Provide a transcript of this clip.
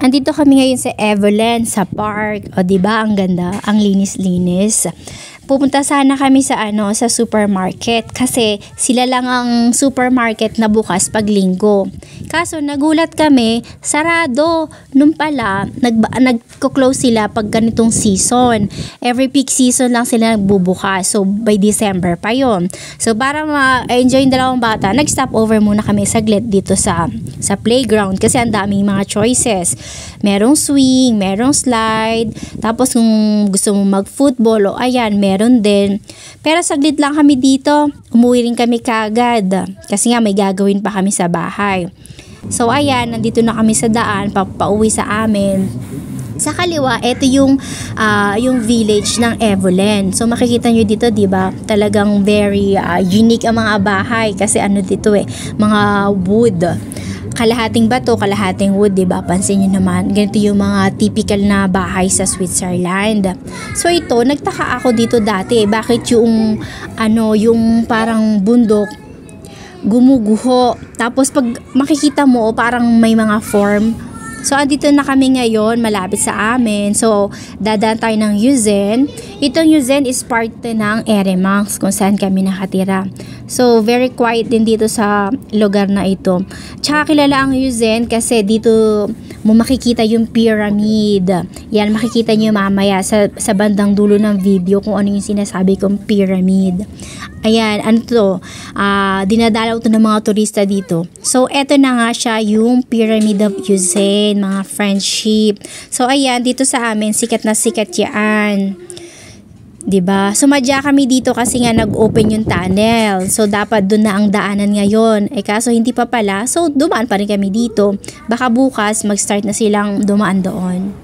Andito kami ngayon sa Evelyn, sa park. O, diba? Ang ganda. Ang linis-linis. Pupunta sana kami sa sa supermarket kasi sila lang ang supermarket na bukas pag linggo. Kaso nagulat kami, sarado. Nung pala, nagko-close sila pag ganitong season. Every peak season lang sila nagbubukas. So by December pa yon. So para ma-enjoy yung dalawang bata, nag-stop over muna kami saglit dito sa playground kasi ang daming mga choices. Merong swing, merong slide, tapos kung gusto mo mag-football o ayan, meron din. Pero saglit lang kami dito, umuwi rin kami kagad kasi nga may gagawin pa kami sa bahay. So ayan, nandito na kami sa daan, pauwi sa amin. Sa kaliwa, ito yung village ng Evelyn. So makikita nyo dito, di ba? Talagang very unique ang mga bahay kasi dito mga wood. Kalahating bato, kalahating wood, diba? Pansin nyo naman, ganito yung mga typical na bahay sa Switzerland. So ito, nagtaka ako dito dati, bakit yung parang bundok gumuguho. Tapos pag makikita mo, parang may mga form. So andito na kami ngayon, malapit sa amin. So dadaan tayo ng Yuzen. Itong Yuzen is part ng Eremanx kung saan kami nakatira. So very quiet din dito sa lugar na ito. Tsaka kilala ang Yuzen kasi dito mo makikita yung pyramid. Yan, makikita nyo mamaya sa bandang dulo ng video kung ano yung sinasabi kong pyramid. Ayan, dinadalaw to ng mga turista dito. So eto na nga siya, yung Pyramid of Yuzen, mga friendship. So ayan, dito sa amin sikat na sikat yan. 'Di ba? Sumadya kami dito kasi nga nag-open yung tunnel. So dapat doon na ang daanan ngayon. Kaso hindi pa pala. So dumaan pa rin kami dito. Baka bukas mag-start na silang dumaan doon.